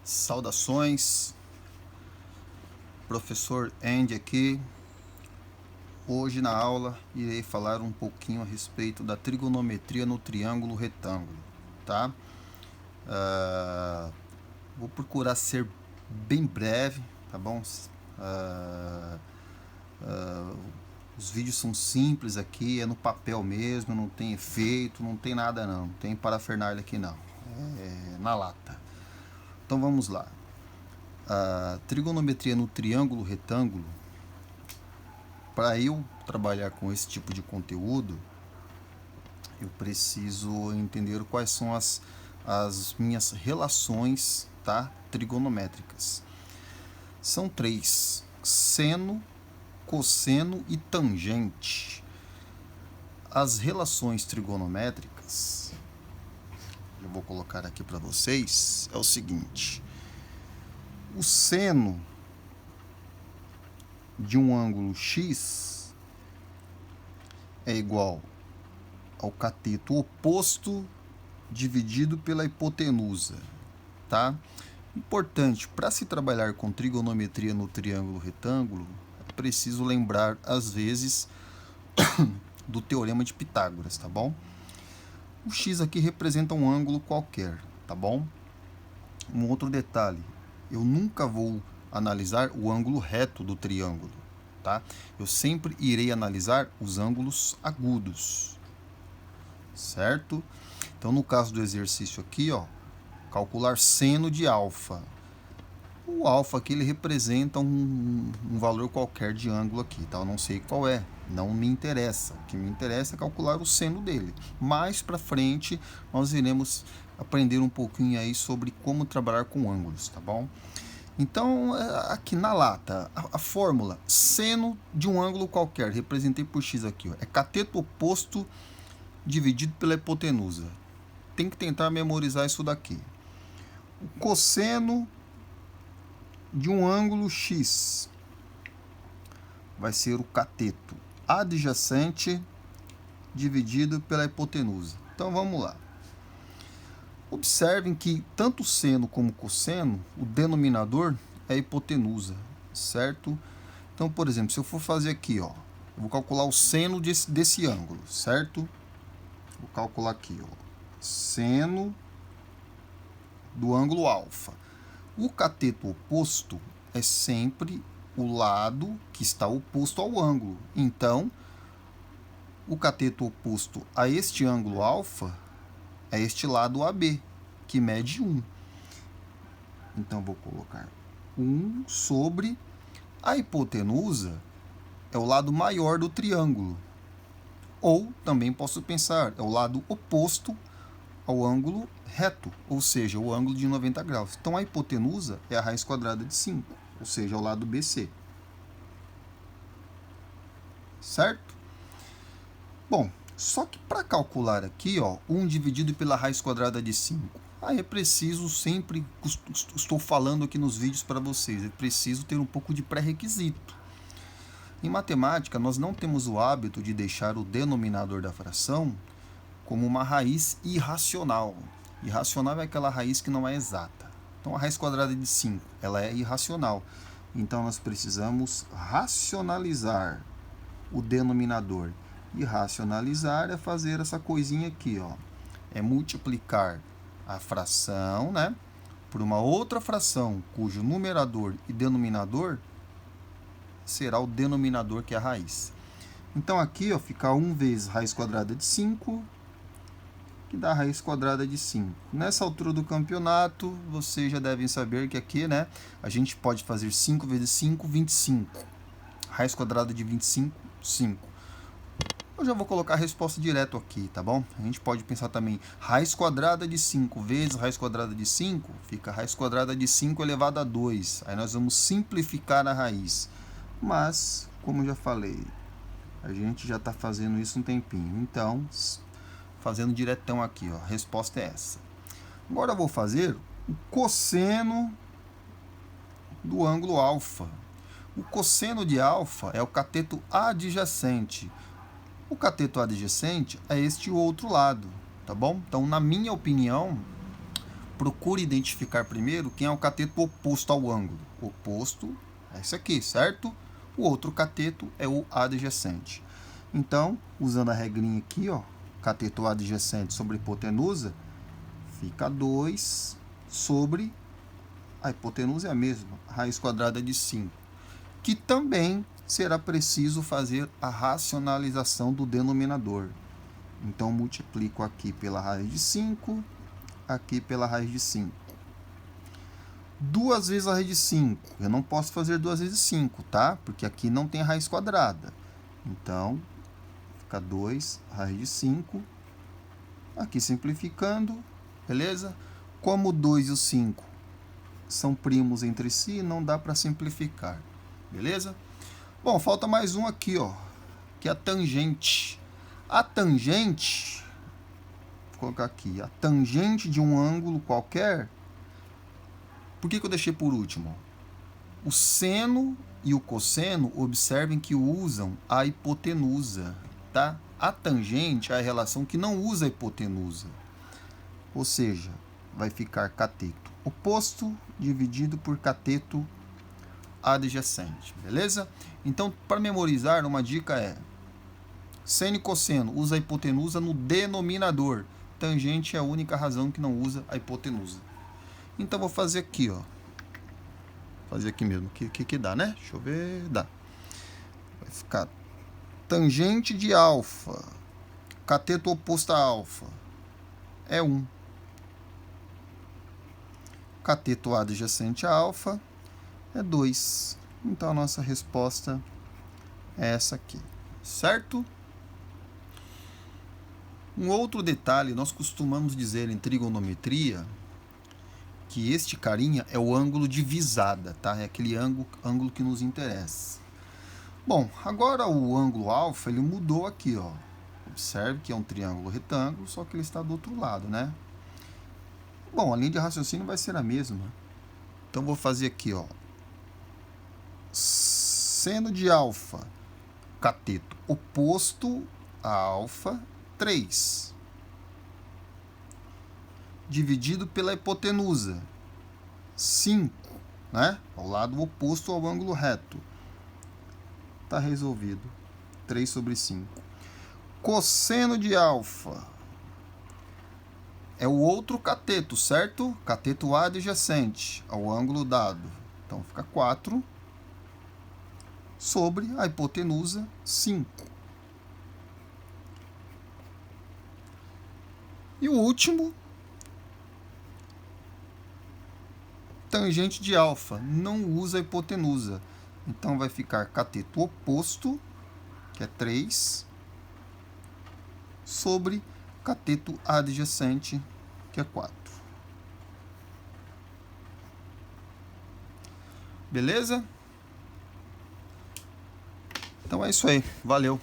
Saudações, professor Andy aqui. Hoje na aula irei falar um pouquinho a respeito da trigonometria no triângulo retângulo, tá? Vou procurar ser bem breve, tá bom? Os vídeos são simples aqui, é no papel mesmo, não tem efeito, não tem nada não tem parafernália aqui não, é na lata. Então vamos lá. A trigonometria no triângulo retângulo, para eu trabalhar com esse tipo de conteúdo, eu preciso entender quais são as minhas relações, tá, trigonométricas. São três: seno, cosseno e tangente. As relações trigonométricas, eu vou colocar aqui para vocês, é o seguinte: o seno de um ângulo x é igual ao cateto oposto dividido pela hipotenusa, tá? Importante, para se trabalhar com trigonometria no triângulo retângulo, é preciso lembrar às vezes do teorema de Pitágoras, tá bom? O x aqui representa um ângulo qualquer, tá bom? Um outro detalhe, eu nunca vou analisar o ângulo reto do triângulo, tá? Eu sempre irei analisar os ângulos agudos, certo? Então, no caso do exercício aqui, ó, calcular seno de alfa. O alfa aqui ele representa um valor qualquer de ângulo aqui, tá? Eu não sei qual é, não me interessa. O que me interessa é calcular o seno dele. Mais para frente, nós iremos aprender um pouquinho aí sobre como trabalhar com ângulos, tá bom? Então, aqui na lata, a fórmula seno de um ângulo qualquer, representei por x aqui, ó, é cateto oposto dividido pela hipotenusa. Tem que tentar memorizar isso daqui. O cosseno de um ângulo x vai ser o cateto adjacente dividido pela hipotenusa. Então, vamos lá. Observem que tanto seno como cosseno, o denominador é a hipotenusa, certo? Então, por exemplo, se eu for fazer aqui, ó, eu vou calcular o seno desse ângulo, certo? Vou calcular aqui, ó, seno do ângulo alfa. O cateto oposto é sempre o lado que está oposto ao ângulo. Então, o cateto oposto a este ângulo alfa é este lado AB, que mede 1. Então, vou colocar 1 sobre a hipotenusa, é o lado maior do triângulo. Ou, também posso pensar, é o lado oposto ao ângulo reto, ou seja, o ângulo de 90 graus. Então, a hipotenusa é a raiz quadrada de 5, ou seja, o lado BC. Certo? Bom, só que para calcular aqui, ó, 1 dividido pela raiz quadrada de 5, aí é preciso sempre, estou falando aqui nos vídeos para vocês, é preciso ter um pouco de pré-requisito. Em matemática, nós não temos o hábito de deixar o denominador da fração como uma raiz irracional. Irracional é aquela raiz que não é exata. Então, a raiz quadrada de 5, ela é irracional. Então, nós precisamos racionalizar o denominador. E racionalizar é fazer essa coisinha aqui, ó. É multiplicar a fração, né, por uma outra fração cujo numerador e denominador será o denominador, que é a raiz. Então, aqui, ó, fica 1 vezes raiz quadrada de 5, que dá a raiz quadrada de 5. Nessa altura do campeonato, vocês já devem saber que aqui, né, a gente pode fazer 5 vezes 5, 25. Raiz quadrada de 25, 5. Eu já vou colocar a resposta direto aqui, tá bom? A gente pode pensar também, raiz quadrada de 5 vezes raiz quadrada de 5, fica raiz quadrada de 5 elevado a 2. Aí nós vamos simplificar a raiz. Mas, como eu já falei, a gente já está fazendo isso um tempinho. Então, fazendo diretão aqui, ó, a resposta é essa. Agora eu vou fazer o cosseno do ângulo alfa. O cosseno de alfa é o cateto adjacente. O cateto adjacente é este outro lado, tá bom? Então, na minha opinião, procure identificar primeiro quem é o cateto oposto ao ângulo. O oposto é esse aqui, certo? O outro cateto é o adjacente. Então, usando a regrinha aqui, ó, cateto adjacente sobre hipotenusa, fica 2 sobre, a hipotenusa é a mesma, raiz quadrada de 5, que também será preciso fazer a racionalização do denominador. Então, multiplico aqui pela raiz de 5, aqui pela raiz de 5. 2 vezes a raiz de 5. Eu não posso fazer 2 vezes 5, tá? Porque aqui não tem raiz quadrada. Então, fica 2 raiz de 5. Aqui simplificando, beleza? Como o 2 e o 5 são primos entre si, não dá para simplificar, beleza? Bom, falta mais um aqui, ó, que é a tangente. A tangente, vou colocar aqui, a tangente de um ângulo qualquer. Por que eu deixei por último? O seno e o cosseno, observem que usam a hipotenusa, tá? A tangente é a relação que não usa a hipotenusa. Ou seja, vai ficar cateto oposto dividido por cateto adjacente, beleza? Então, para memorizar, uma dica é: seno e cosseno usa a hipotenusa no denominador. Tangente é a única razão que não usa a hipotenusa. Então, vou fazer aqui, ó. Fazer aqui mesmo. Que dá, né? Deixa eu ver. Dá. Vai ficar tangente de alfa. Cateto oposto a alfa é 1. Cateto adjacente a alfa é 2. Então, a nossa resposta é essa aqui. Certo? Um outro detalhe, nós costumamos dizer em trigonometria que este carinha é o ângulo de visada, tá? É aquele ângulo que nos interessa. Bom, agora o ângulo alfa, ele mudou aqui, ó. Observe que é um triângulo retângulo, só que ele está do outro lado, né? Bom, a linha de raciocínio vai ser a mesma. Então, vou fazer aqui, ó. Seno de alfa, cateto oposto a alfa, 3. Dividido pela hipotenusa, 5, né? Ao lado oposto ao ângulo reto. Está resolvido. 3 sobre 5. Cosseno de alfa é o outro cateto, certo? Cateto adjacente ao ângulo dado. Então, fica 4 sobre a hipotenusa, 5. E o último, tangente de alfa, não usa a hipotenusa. Então, vai ficar cateto oposto, que é 3, sobre cateto adjacente, que é 4. Beleza? Então é isso aí. Valeu!